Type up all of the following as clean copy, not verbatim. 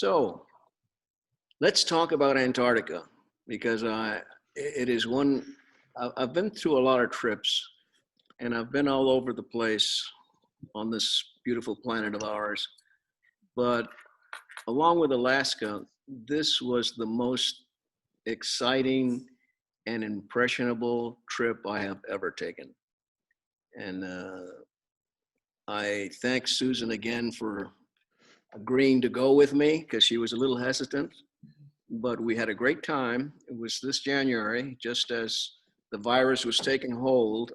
So let's talk about Antarctica because it is one, I've been through a lot of trips and I've been all over the place on this beautiful planet of ours. But along with Alaska, this was the most exciting and impressionable trip I have ever taken. And I thank Susan again for agreeing to go with me because she was a little hesitant, but we had a great time. It was this January, just as the virus was taking hold.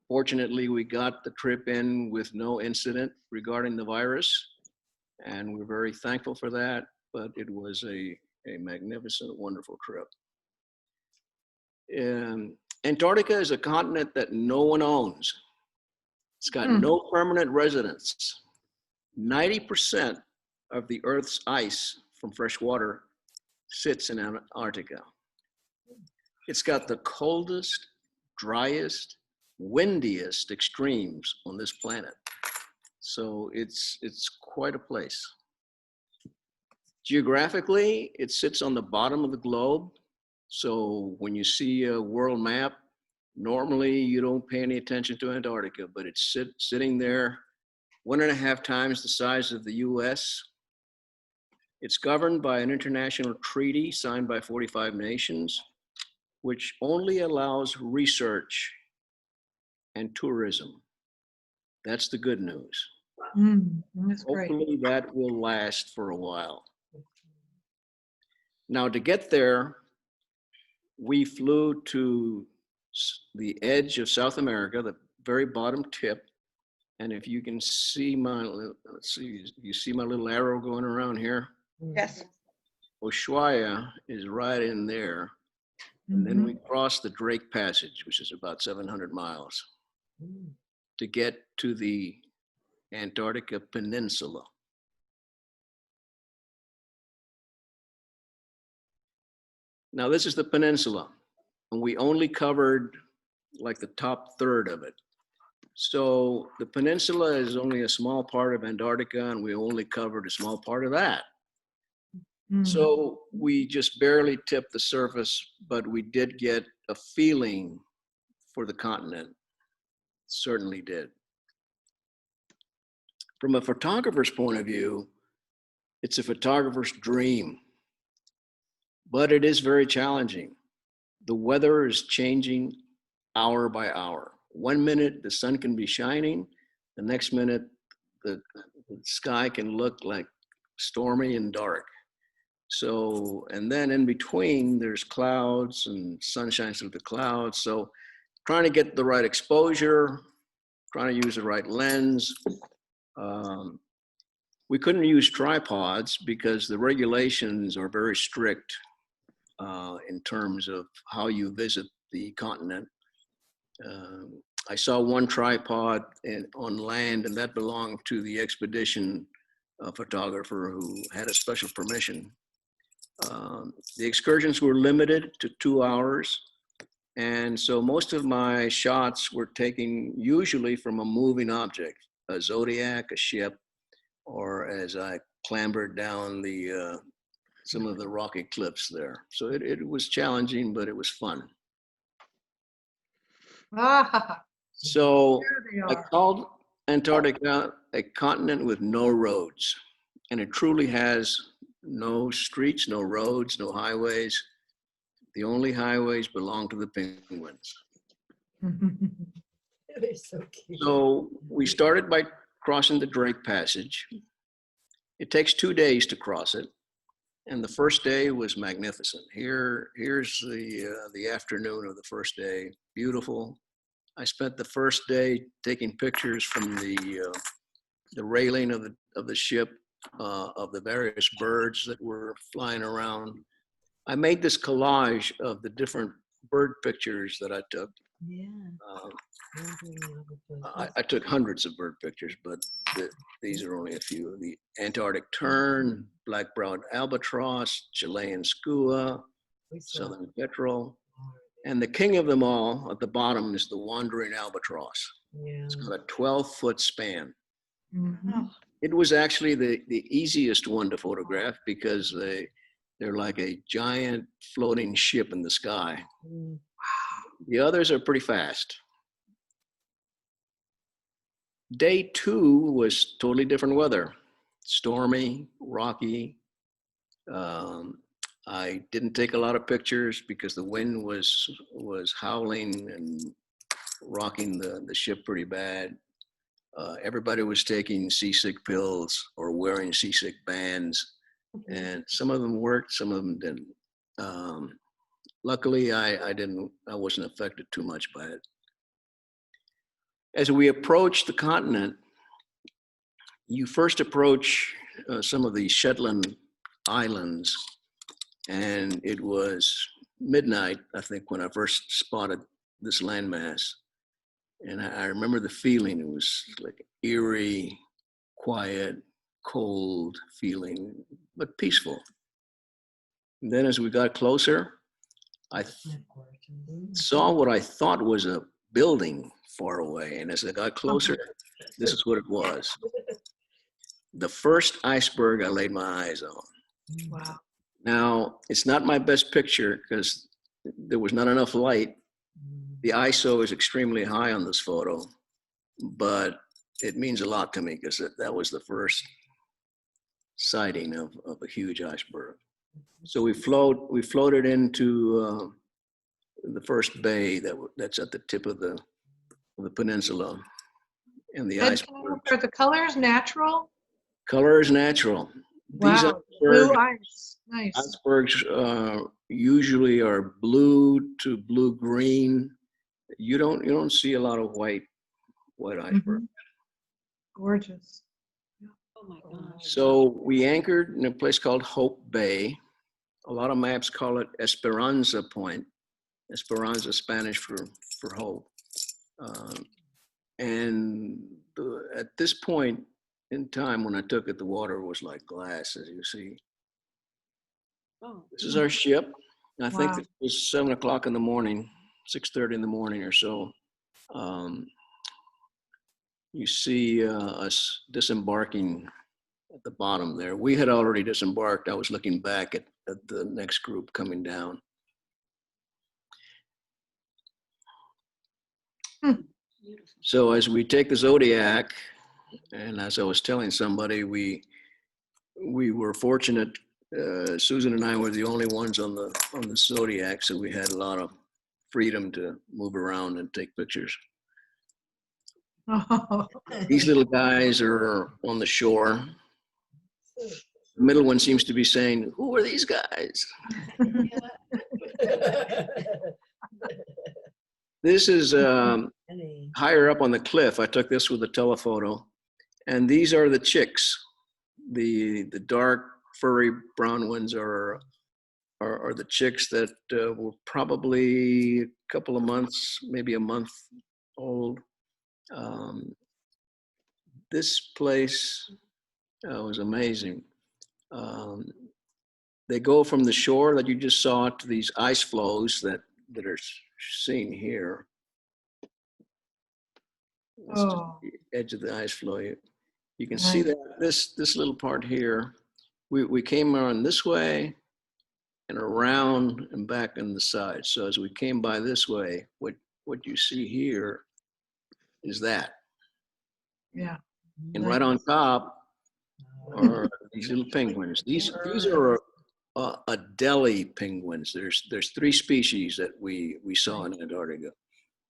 Fortunately, we got the trip in with no incident regarding the virus, and we're very thankful for that, but it was a magnificent, wonderful trip. Antarctica is a continent that no one owns. It's got no permanent residents. 90% of the Earth's ice from fresh water sits in Antarctica. It's got the coldest, driest, windiest extremes on this planet. So it's quite a place. Geographically, it sits on the bottom of the globe. So when you see a world map, normally you don't pay any attention to Antarctica, but it's sitting there 1.5 times the size of the US. It's governed by an international treaty signed by 45 nations, which only allows research and tourism. That's the good news. That's great. Hopefully that will last for a while. Now to get there, we flew to the edge of South America, the very bottom tip. And if you can see my, let's see, you see my little arrow going around here? Yes. Ushuaia is right in there. And then we cross the Drake Passage, which is about 700 miles to get to the Antarctica Peninsula. Now this is the peninsula, and we only covered like the top third of it. So the peninsula is only a small part of Antarctica, and we only covered a small part of that. So we just barely tipped the surface, but we did get a feeling for the continent. Certainly did. From a photographer's point of view, it's a photographer's dream, but it is very challenging. The weather is changing hour by hour. 1 minute, the sun can be shining. The next minute, the sky can look like stormy and dark. So, and then in between, there's clouds and sunshine through the clouds. So trying to get the right exposure, trying to use the right lens. We couldn't use tripods because the regulations are very strict in terms of how you visit the continent. I saw one tripod on land, and that belonged to the expedition photographer who had a special permission. The excursions were limited to 2 hours. And so most of my shots were taken usually from a moving object, a zodiac, a ship, or as I clambered down the some of the rocky cliffs there. So it was challenging, but it was fun. So I called Antarctica a continent with no roads, and it truly has no streets, no roads, no highways. The only highways belong to the penguins. They're so cute. So we started by crossing the Drake Passage. It takes 2 days to cross it. And the first day was magnificent. Here's the afternoon of the first day, beautiful. I spent the first day taking pictures from the railing of the ship, of the various birds that were flying around. I made this collage of the different bird pictures that I took. Yeah. I took hundreds of bird pictures, but these are only a few. The Antarctic tern, black-browed albatross, Chilean skua, southern petrel, and the king of them all at the bottom is the wandering albatross. Yeah. It's got a 12-foot span. It was actually the easiest one to photograph because they're like a giant floating ship in the sky. Mm. The others are pretty fast. Day 2 was totally different weather. Stormy, rocky. Um, I didn't take a lot of pictures because the wind was howling and rocking the ship pretty bad. Everybody was taking seasick pills or wearing seasick bands, and some of them worked, some of them didn't. Luckily, I wasn't affected too much by it. As we approached the continent, you first approach some of the Shetland Islands, and it was midnight, I think, when I first spotted this landmass. And I remember the feeling. It was like eerie, quiet, cold feeling, but peaceful. And then as we got closer, I saw what I thought was a building far away. And as I got closer, this is what it was. The first iceberg I laid my eyes on. Wow. Now, it's not my best picture because there was not enough light. The ISO is extremely high on this photo, but it means a lot to me because that was the first sighting of a huge iceberg. So we floated into the first bay that's at the tip of the peninsula, and the iceberg. Are the colors natural? Color is natural. These Wow. Blue ice. Nice. icebergs usually are blue to blue-green. You don't see a lot of white icebergs. Gorgeous. Oh my gosh. So we anchored in a place called Hope Bay. A lot of maps call it Esperanza Point. Esperanza, Spanish for hope. And at this point in time, when I took it, the water was like glass, as you see. Oh, This is our ship. I think Wow. it was 7 o'clock in the morning, 6:30 in the morning or so. You see us disembarking at the bottom there. We had already disembarked. I was looking back at the next group coming down. beautiful. So as we take the Zodiac, and as I was telling somebody, we were fortunate. Susan and I were the only ones on the Zodiac, so we had a lot of freedom to move around and take pictures. Oh. These little guys are on the shore. The middle one seems to be saying, "Who are these guys?" This is higher up on the cliff. I took this with a telephoto, and these are the chicks. The dark furry brown ones are the chicks that were probably a couple of months, maybe a month old. This place was amazing. They go from the shore that you just saw to these ice flows that are seen here. That's just the edge of the ice flow. You can see that this little part here, we came around this way and around and back on the side. So as we came by this way, what you see here is that. Yeah. And right on top are these little penguins. These are Adelie penguins. There's 3 species that we saw in Antarctica.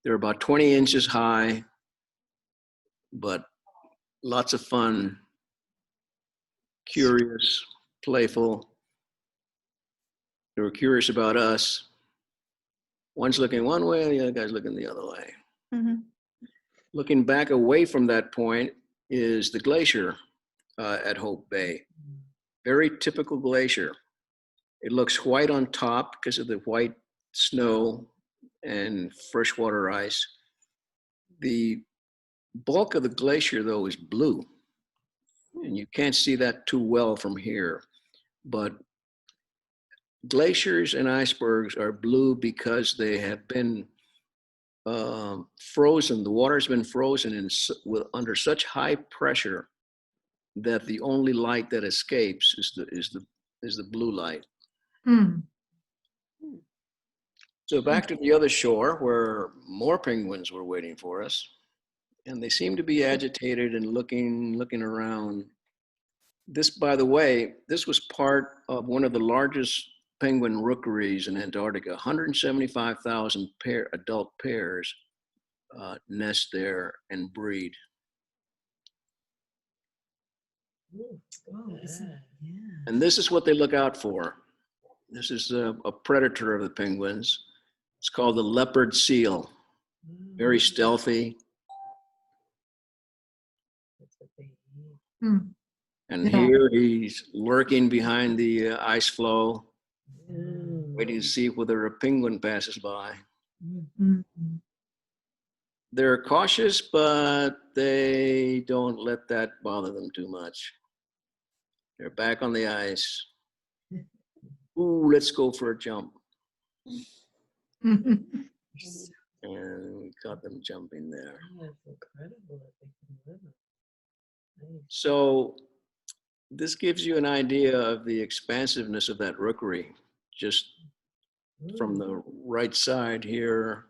They're about 20 inches high, but lots of fun, curious, playful. They were curious about us. One's looking one way, the other guy's looking the other way. Mm-hmm. Looking back away from that point is the glacier at Hope Bay. Very typical glacier. It looks white on top because of the white snow and freshwater ice. The bulk of the glacier, though, is blue. And you can't see that too well from here. But glaciers and icebergs are blue because they have been frozen. The water's been frozen under such high pressure that the only light that escapes is the blue light. Hmm. So back to the other shore where more penguins were waiting for us, and they seemed to be agitated and looking around. This, by the way, this was part of one of the largest penguin rookeries in Antarctica. 175,000 adult pairs nest there and breed. Oh, yeah. And this is what they look out for. This is a predator of the penguins. It's called the leopard seal. Very stealthy. That's what they eat. Hmm. And Yeah. here he's lurking behind the ice floe, Mm. waiting to see whether a penguin passes by. Hmm. They're cautious, but they don't let that bother them too much. They're back on the ice. Ooh, let's go for a jump. Hmm. And we caught them jumping there. Oh, it's incredible that they can live it. Nice. So this gives you an idea of the expansiveness of that rookery, just from the right side here,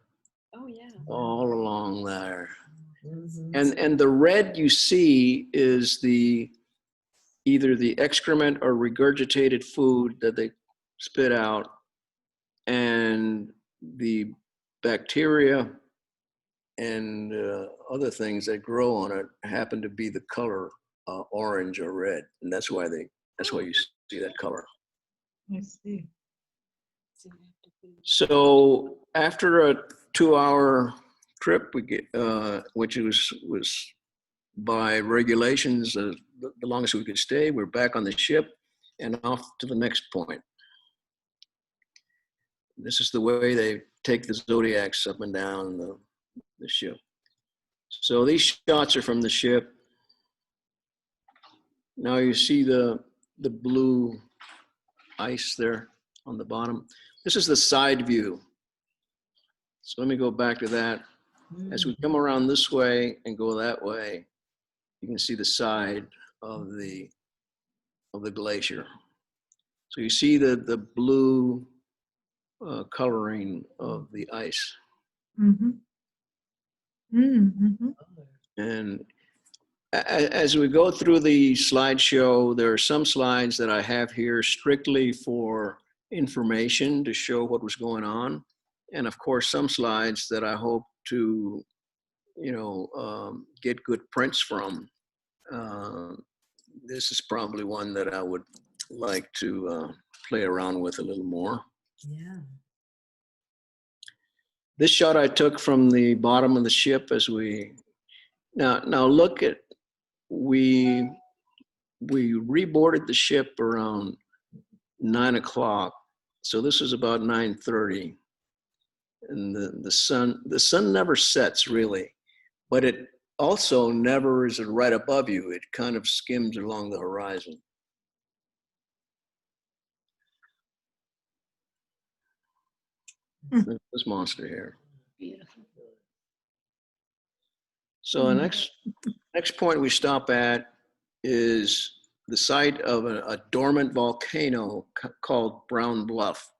Oh, yeah. all along there. Mhm. And the red you see is either the excrement or regurgitated food that they spit out, and the bacteria and other things that grow on it happen to be the color orange or red, and that's why you see that color. I see. So you have to be- So after a 2-hour trip, we get which was by regulations the longest we could stay. We're back on the ship and off to the next point. This is the way they take the zodiacs up and down the ship. So these shots are from the ship. Now you see the blue ice there on the bottom. This is the side view. So let me go back to that. As we come around this way and go that way, you can see the side of the glacier. So you see the blue coloring of the ice. Mm-hmm. Mm-hmm. And as we go through the slideshow, there are some slides that I have here strictly for information to show what was going on. And of course, some slides that I hope to, get good prints from. This is probably one that I would like to play around with a little more. Yeah. This shot I took from the bottom of the ship as now look at, we reboarded the ship around 9 o'clock. So this is about 9:30. And the sun never sets really, but it also never is right above you. It kind of skims along the horizon. This monster here. Beautiful. So the next point we stop at is the site of a dormant volcano called Brown Bluff.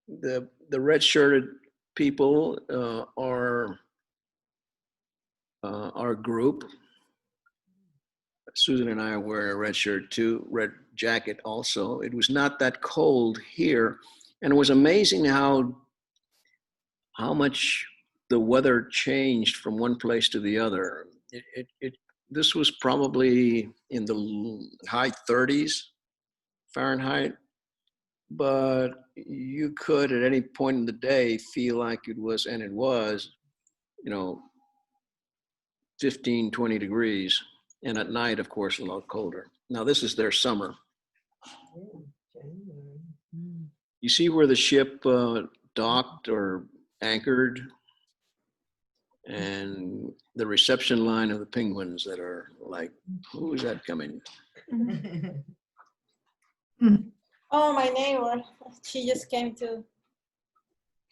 The red-shirted people are our group. Susan and I are wearing a red shirt too, red jacket also. It was not that cold here, and it was amazing how much the weather changed from one place to the other. This was probably in the high 30s Fahrenheit, but you could at any point in the day feel like it was, 15, 20 degrees. And at night, of course, a lot colder. Now, this is their summer. January. You see where the ship docked or anchored, and the reception line of the penguins that are like, who is that coming? Oh, my neighbor. She just came to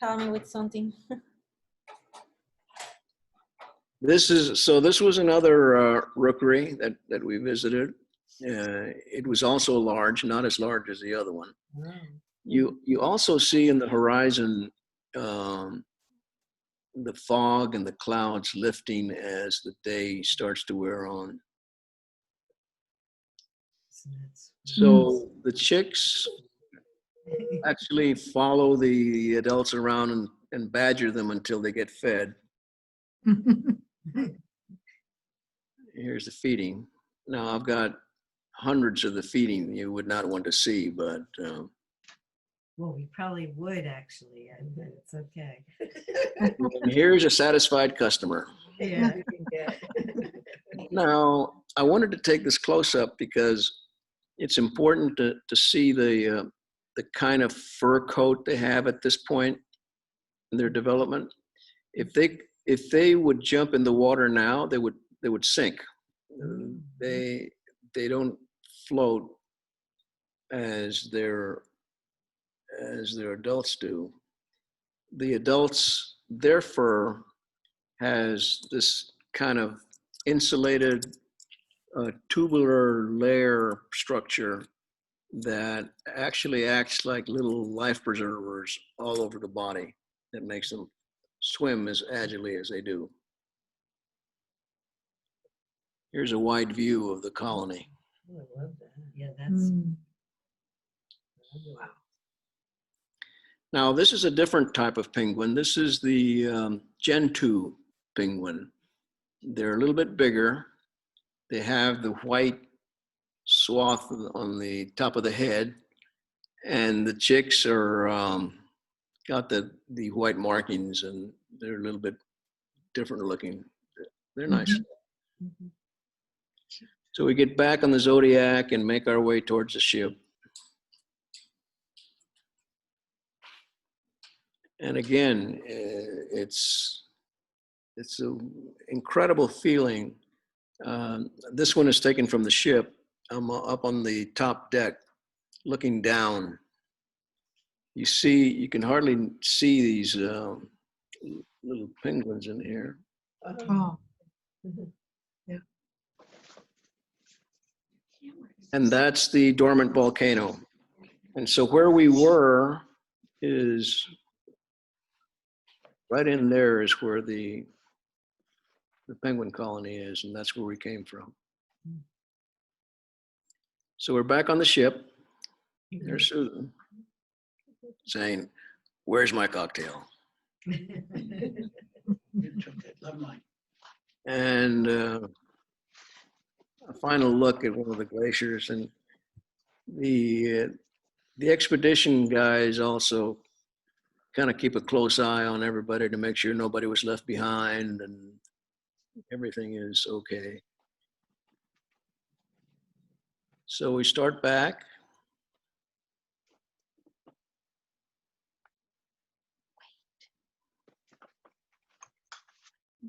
help me with something. This was another rookery that we visited. It was also large, not as large as the other one. Wow. You also see in the horizon the fog and the clouds lifting as the day starts to wear on. So the chicks actually follow the adults around and badger them until they get fed. Here's the feeding. Now I've got hundreds of the feeding you would not want to see, but Well, we probably would actually, but it's okay. and here's a satisfied customer. Yeah. Now, I wanted to take this close up because it's important to see the kind of fur coat they have at this point in their development. If they would jump in the water now, they would sink. They don't float as their adults do. The adults, their fur has this kind of insulated tubular layer structure that actually acts like little life preservers all over the body that makes them swim as agilely as they do. Here's a wide view of the colony. Oh, I love that. Yeah, that's Wow. Now, this is a different type of penguin. This is the Gentoo penguin. They're a little bit bigger. They have the white swath on the top of the head, and the chicks are got the white markings, and they're a little bit different looking. They're nice. Mhm. So we get back on the Zodiac and make our way towards the ship. And again, it's an incredible feeling. This one is taken from the ship. I'm up on the top deck, looking down. You can hardly see these little penguins in here. Oh, And that's the dormant volcano. And so where we were is right in there is where the penguin colony is, and that's where we came from. So we're back on the ship. There's Susan saying, "Where's my cocktail?" And a final look at one of the glaciers, and the expedition guys also kind of keep a close eye on everybody to make sure nobody was left behind and everything is okay. So we start back.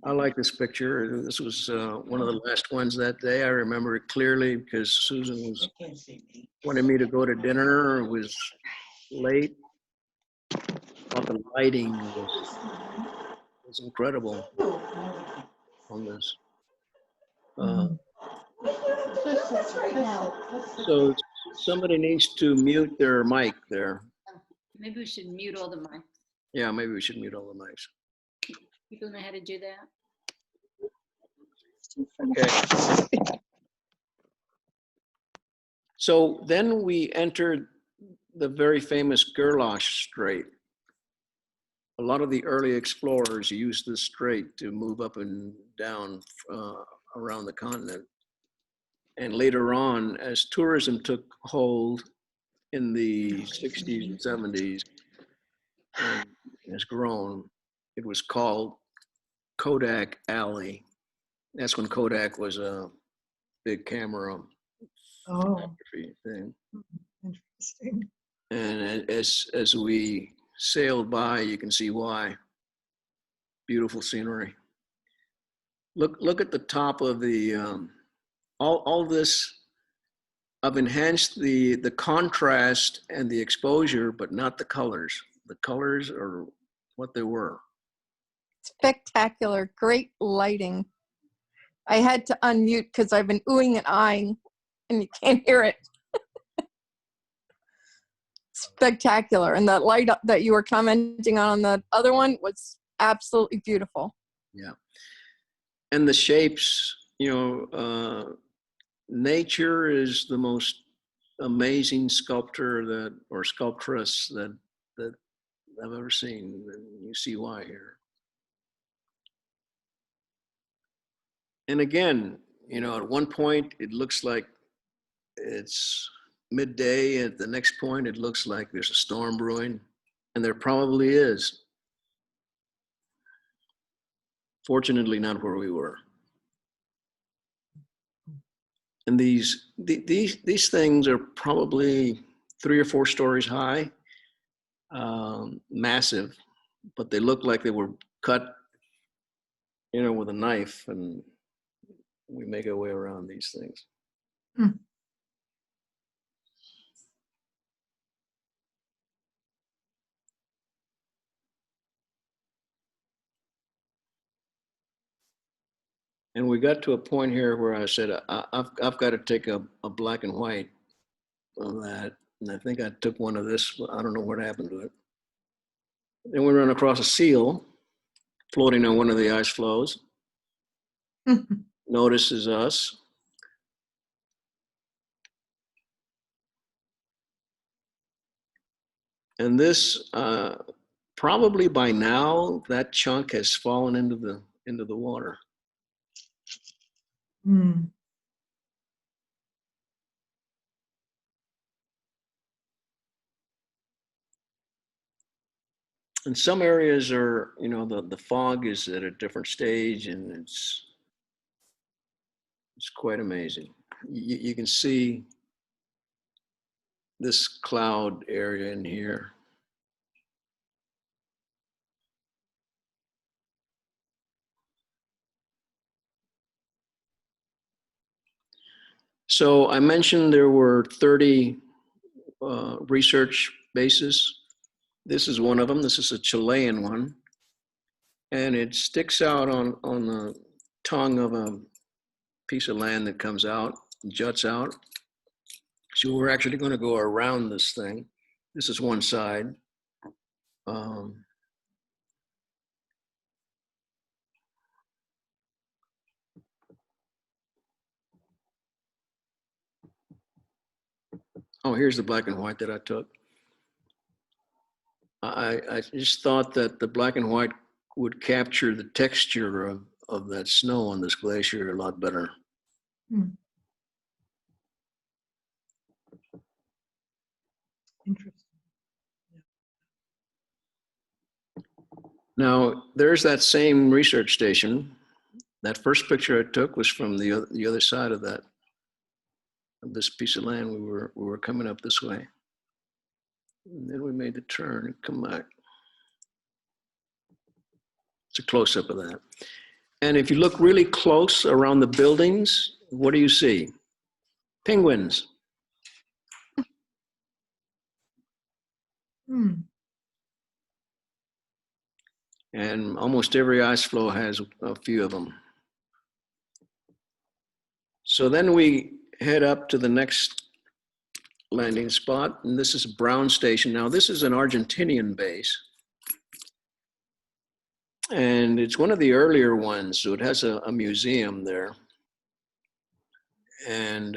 I like this picture. This was one of the last ones that day. I remember it clearly because Susan wanted me to go to dinner. It was late. But the lighting was incredible on this. So somebody needs to mute their mic there. Maybe we should mute all the mics. Yeah, maybe we should mute all the mics. People know how to do that. Okay. So then we entered the very famous Gerlache Strait. A lot of the early explorers used this strait to move up and down around the continent. And later on, as tourism took hold in the 60s and 70s and has grown, it was called Kodak Alley. That's when Kodak was a big camera oh, photography thing. interesting. And as we sailed by, you can see why. Beautiful scenery. Look at the top of the all this. I've enhanced the contrast and the exposure, but not the colors. The colors are what they were. Spectacular, great lighting. I had to unmute because I've been oohing and eyeing and you can't hear it. Spectacular. And that light up that you were commenting on the other one was absolutely beautiful. Yeah. And the shapes, nature is the most amazing sculptor or sculptress that I've ever seen. And you see why here. And again, at one point it looks like it's midday. At the next point, it looks like there's a storm brewing, and there probably is. Fortunately, not where we were. And these things are probably 3 or 4 stories high, massive, but they look like they were cut, with a knife, and we make our way around these things. And we got to a point here where I said, I've got to take a black and white of that. And I think I took one of this, but I don't know what happened to it. Then we run across a seal floating on one of the ice floes. Notices us. And this, probably by now, that chunk has fallen into the water. Mm. And some areas are, the fog is at a different stage, and it's quite amazing. You can see this cloud area in here. So I mentioned there were 30 research bases. This is one of them. This is a Chilean one. And it sticks out on the tongue of a piece of land that comes out, juts out. So we're actually going to go around this thing. This is one side. Oh, here's the black and white that I took. I just thought that the black and white would capture the texture of that snow on this glacier a lot better. Interesting. Now, there's that same research station. That first picture I took was from the other side of this piece of land. We were coming up this way. And then we made the turn and come back. It's a close-up of that. And if you look really close around the buildings, what do you see? Penguins. And almost every ice floe has a few of them. So then we head up to the next landing spot, and this is Brown Station. Now, this is an Argentinian base, and it's one of the earlier ones, so it has a museum there. And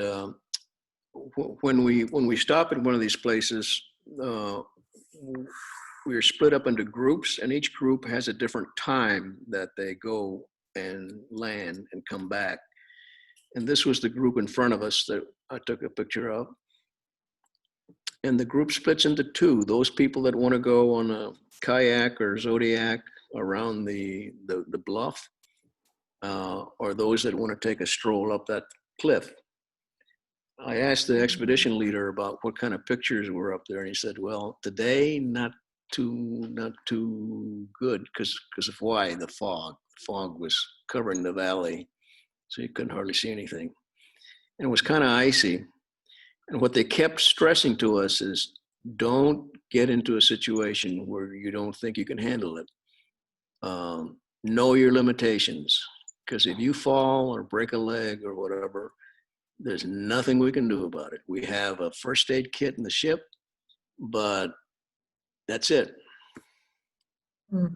when we stop at one of these places, we are split up into groups, and each group has a different time that they go and land and come back. And this was the group in front of us that I took a picture of. And the group splits into 2. Those people that want to go on a kayak or Zodiac around the bluff, or those that want to take a stroll up that cliff. I asked the expedition leader about what kind of pictures were up there, and he said, well, today, not too good because of why? The fog. Fog was covering the valley, so you couldn't hardly see anything. And it was kind of icy. And what they kept stressing to us is, don't get into a situation where you don't think you can handle it. know your limitations. Because if you fall or break a leg or whatever, there's nothing we can do about it. We have a first aid kit in the ship, but that's it. Hmm.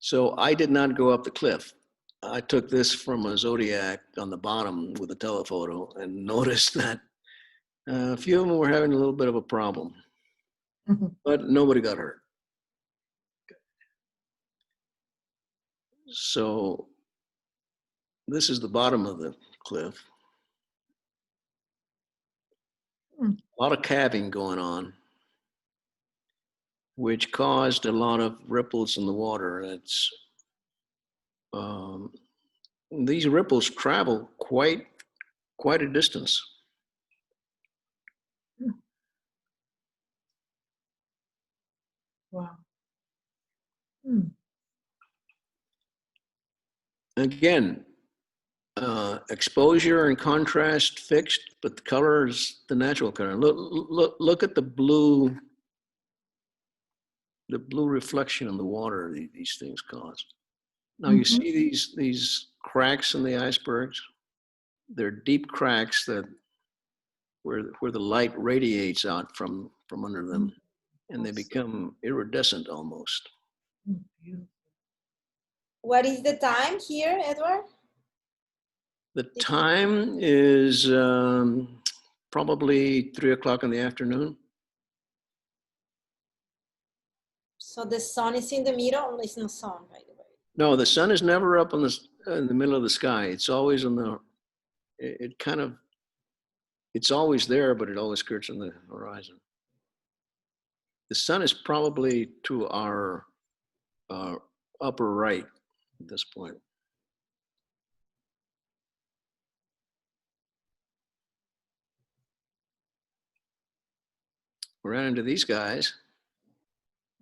So I did not go up the cliff. I took this from a Zodiac on the bottom with a telephoto and noticed that a few of them were having a little bit of a problem, Mhm. but nobody got hurt. So this is the bottom of the cliff. Hmm. A lot of calving going on, which caused a lot of ripples in the water. Um, these ripples travel quite a distance. Wow. Hmm. Again, exposure and contrast fixed, but the color is the natural color. Look at the blue reflection in the water these things cause. Now you Mhm. see these cracks in the icebergs. They're deep cracks that where the light radiates out from under them, and they become iridescent almost. Hmm. Beautiful. What is the time here, Edward? The time is probably 3 o'clock in the afternoon. So the sun is in the middle. It's no sun, by the way. No, the sun is never up in the middle of the sky. It's always on the. It kind of. It's always there, but it always skirts on the horizon. The sun is probably to our upper right at this point. We ran into these guys,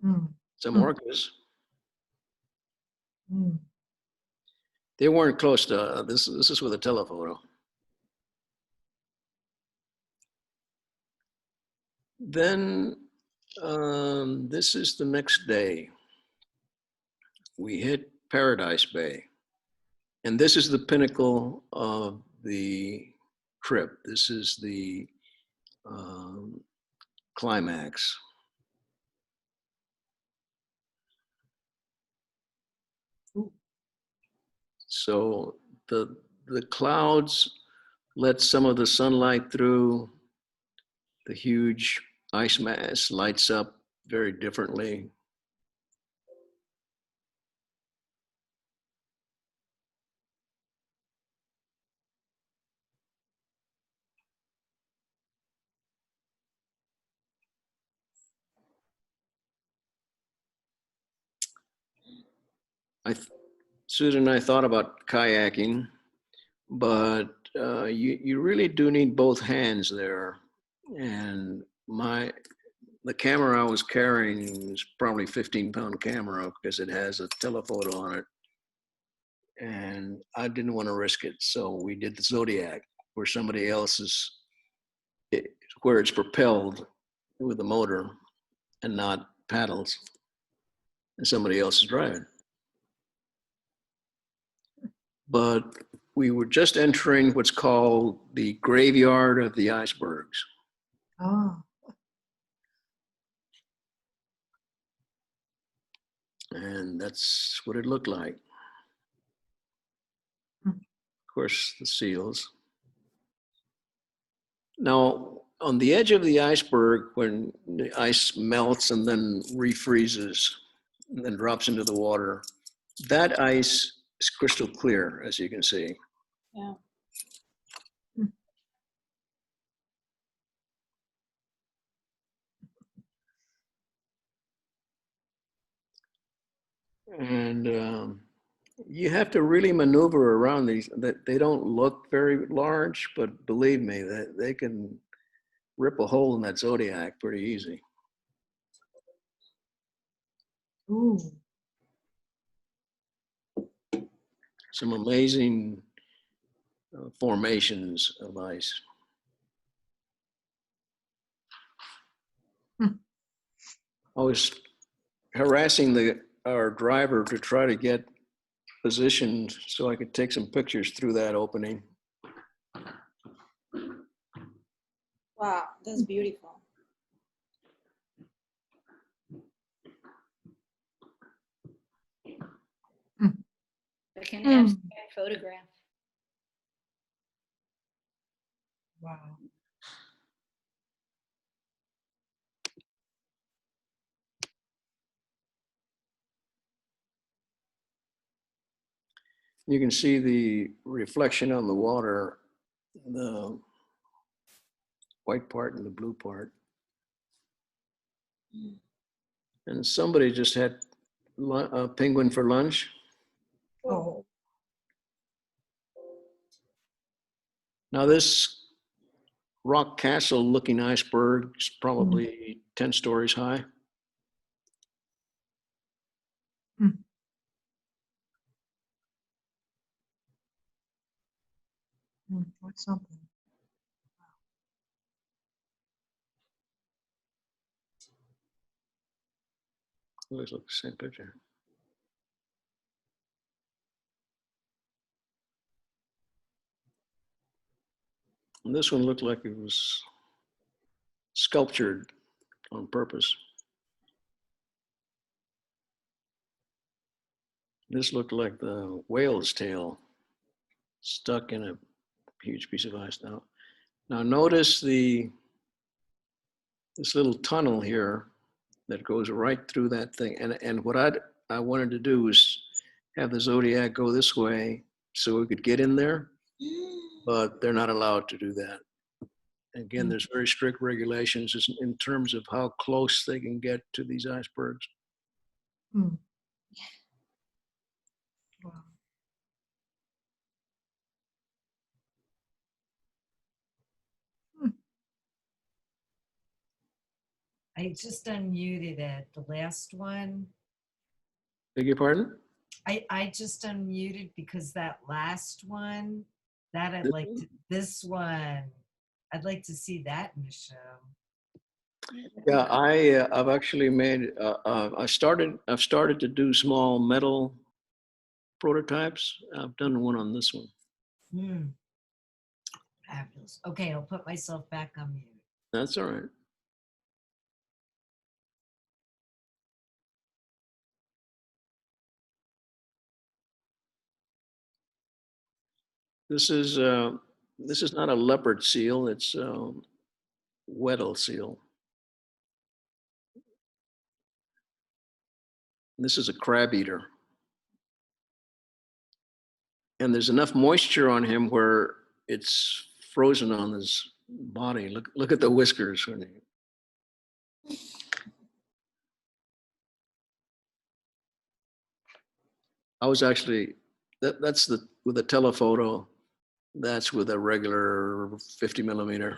Hmm. some Hmm. orcas. Hmm. They weren't close to this. This is with a telephoto. Then this is the next day. We hit Paradise Bay, and this is the pinnacle of the trip. This is the climax. Ooh. So the clouds let some of the sunlight through. The huge ice mass lights up very differently. Susan and I thought about kayaking, but you really do need both hands there. And the camera I was carrying is probably 15-pound camera because it has a telephoto on it. And I didn't want to risk it. So we did the Zodiac where somebody else where it's propelled with a motor and not paddles. And somebody else is driving. But we were just entering what's called the graveyard of the icebergs. Ah. And that's what it looked like. Hmm. Of course, the seals. Now, on the edge of the iceberg, when the ice melts and then refreezes and then drops into the water, that ice is crystal clear, as you can see. Yeah. And you have to really maneuver around these. That they don't look very large, but believe me, that they can rip a hole in that Zodiac pretty easy. Ooh. Some amazing formations of ice. Hmm. I was harassing the our driver to try to get positioned so I could take some pictures through that opening. Wow, that's beautiful. Like an Hmm. abstract photograph. Wow. You can see the reflection on the water, the white part and the blue part. And somebody just had a penguin for lunch. Oh. Now this rock castle looking iceberg is probably 10 stories high. What's something? Looks like the same picture. And this one looked like it was sculptured on purpose. This looked like the whale's tail stuck in a huge piece of ice. Now notice this little tunnel here that goes right through that thing. And what I wanted to do was have the Zodiac go this way so we could get in there, but they're not allowed to do that. Again, there's very strict regulations in terms of how close they can get to these icebergs. Hmm. Wow. I just unmuted it, the last one. Beg your pardon? I just unmuted because that last one, that I'd This like one? to, this one, I'd like to see that in the show. Yeah, I've actually made, I've started to do small metal prototypes. I've done one on this one. Hmm. Fabulous. Okay, I'll put myself back on mute. That's all right. This is not a leopard seal. It's Weddell seal. This is a crab eater. And there's enough moisture on him where it's frozen on his body. Look at the whiskers. I was actually, that's with a telephoto. That's with a regular 50 millimeter.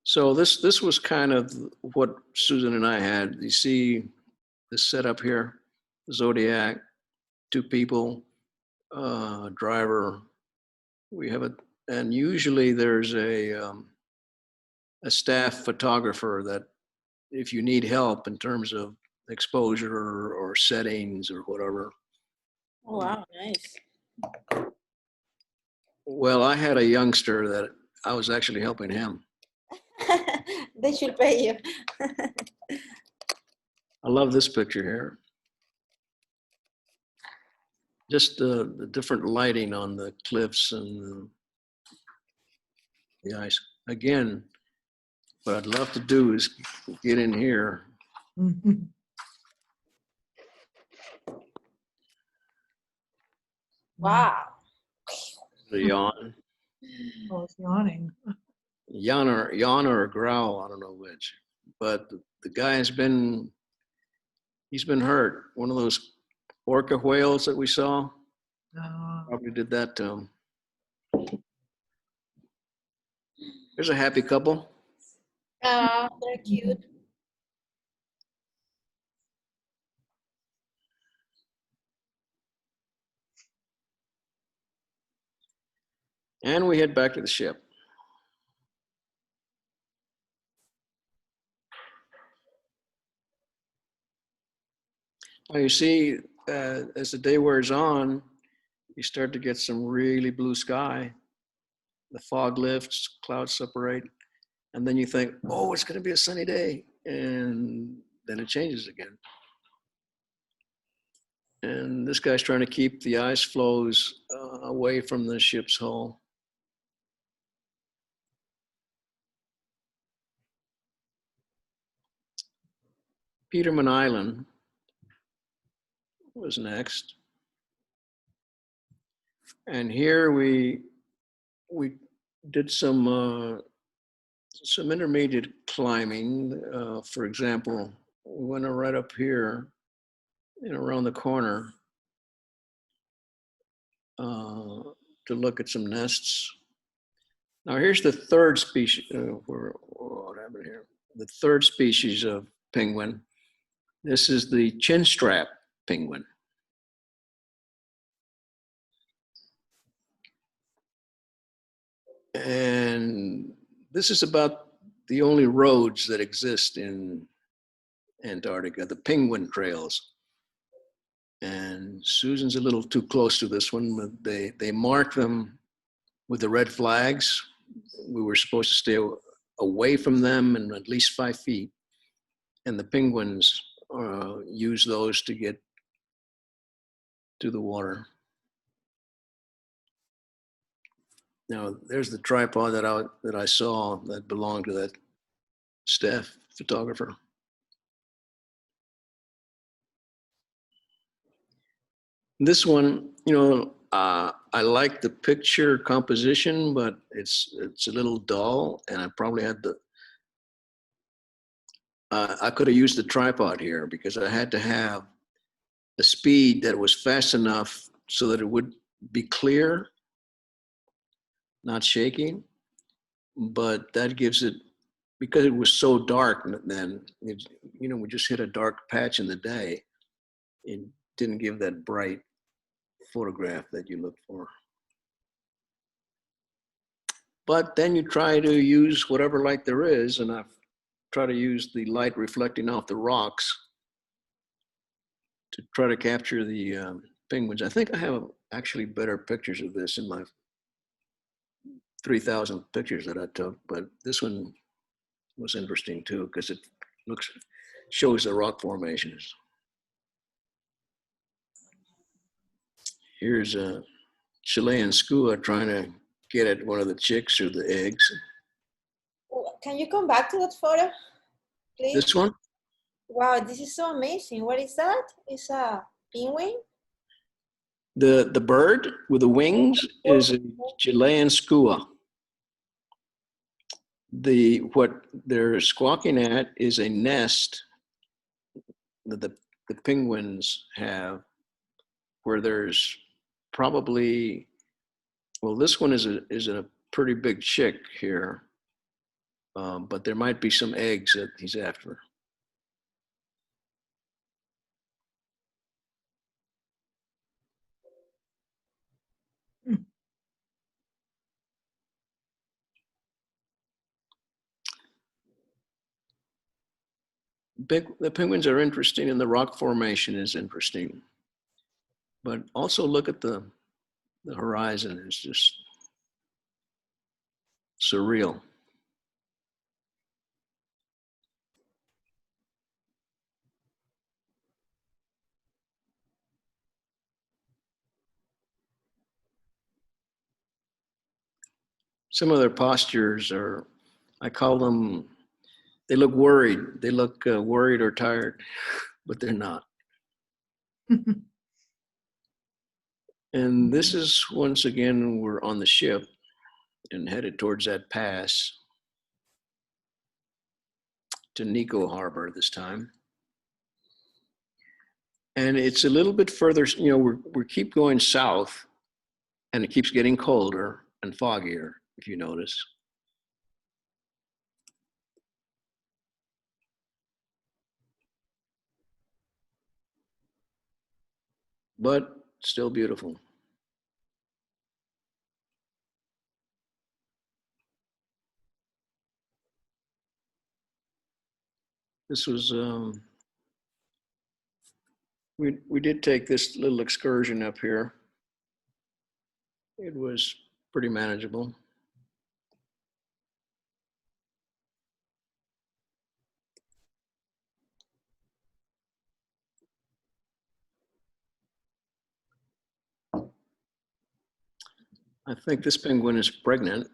So this was kind of what Susan and I had. You see this setup here, Zodiac, 2 people, driver. We have and usually there's a staff photographer that if you need help in terms of exposure or settings or whatever. Oh, wow, nice. Well, I had a youngster that I was actually helping him. They should pay you. I love this picture here. Just the different lighting on the cliffs and the ice. Again, what I'd love to do is get in here. Wow. The yawn. Oh, it's yawning. Yawn or a growl, I don't know which. But the guy he's been hurt. One of those orca whales that we saw probably did that to him. There's a happy couple. They're cute. And we head back to the ship. Now you see, as the day wears on, you start to get some really blue sky. The fog lifts, clouds separate, and then you think, oh, it's going to be a sunny day. And then it changes again. And this guy's trying to keep the ice flows away from the ship's hull. Peterman Island was next. And here we did some intermediate climbing. For example, we went right up here and around the corner to look at some nests. Now here's the third species. What happened here? The third species of penguin. This is the chinstrap penguin. And this is about the only roads that exist in Antarctica, the penguin trails. And Susan's a little too close to this one, but they mark them with the red flags. We were supposed to stay away from them and at least 5 feet. And the penguins use those to get to the water. Now, there's the tripod that I saw that belonged to that staff photographer. This one, I like the picture composition, but it's a little dull, and I probably had I could have used the tripod here because I had to have a speed that was fast enough so that it would be clear, not shaky, but that gives it, because it was so dark then, we just hit a dark patch in the day. It didn't give that bright photograph that you look for. But then you try to use whatever light there is, and I've tried to use the light reflecting off the rocks to try to capture the penguins. I think I have actually better pictures of this in my 3,000 pictures that I took, but this one was interesting too because it shows the rock formations. Here's a Chilean skua trying to get at one of the chicks or the eggs. Can you come back to that photo, please? This one? Wow, this is so amazing. What is that? It's a penguin? The bird with the wings is a Chilean skua. What they're squawking at is a nest that the penguins have, where there's probably, well, this one is a pretty big chick here, but there might be some eggs that he's after. The penguins are interesting and the rock formation is interesting. But also look at the horizon. It's just surreal. Some of their postures are, I call them, they look worried. They look worried or tired, but they're not. And this is, once again, we're on the ship and headed towards that pass to Nico Harbor this time. And it's a little bit further, we keep going south and it keeps getting colder and foggier, if you notice. But still beautiful. This was, we did take this little excursion up here. It was pretty manageable. I think this penguin is pregnant.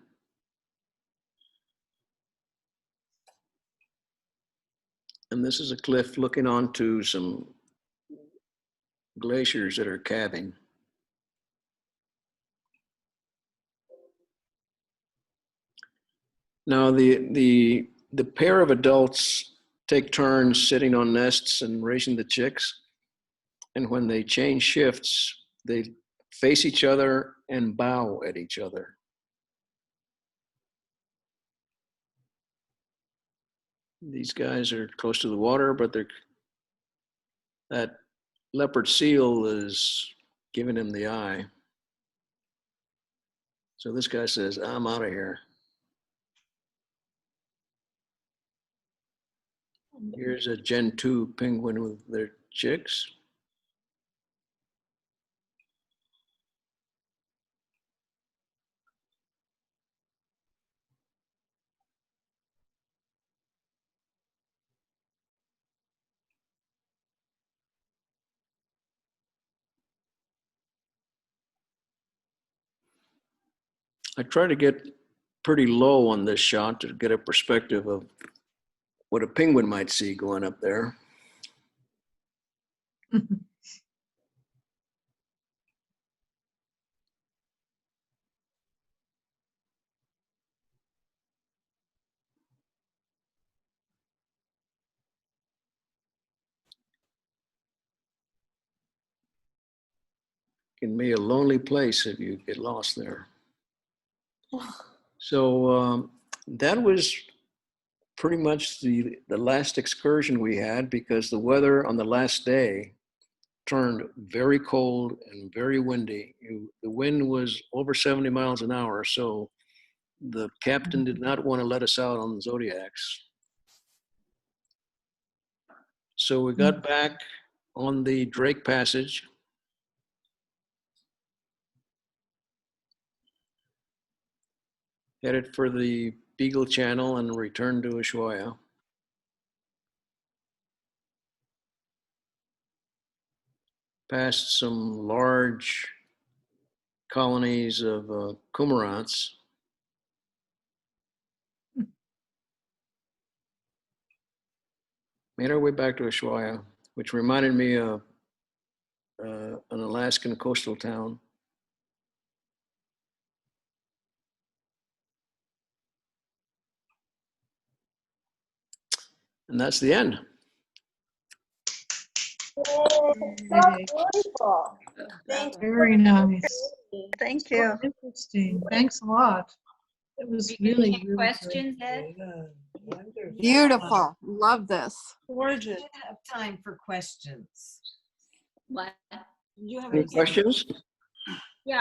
And this is a cliff looking onto some glaciers that are calving. Now the pair of adults take turns sitting on nests and raising the chicks. And when they change shifts, they face each other and bow at each other. These guys are close to the water, but that leopard seal is giving him the eye. So this guy says, I'm out of here. Here's a Gen 2 penguin with their chicks. I try to get pretty low on this shot to get a perspective of what a penguin might see going up there. Can be a lonely place if you get lost there. So that was pretty much the last excursion we had, because the weather on the last day turned very cold and very windy. The wind was over 70 miles an hour, so the captain did not want to let us out on the Zodiacs. So we got back on the Drake Passage. Headed for the Beagle Channel and returned to Ushuaia. Passed some large colonies of cormorants. Made our way back to Ushuaia, which reminded me of an Alaskan coastal town. And that's the end. Oh, Very, beautiful. Thank you. very nice. Thank So you. interesting. Thanks a lot. It was Do you have really, any really questions, Ed? Yeah, wonderful. Beautiful. Love this. We Gorgeous. should have time for questions. What? You have Any questions?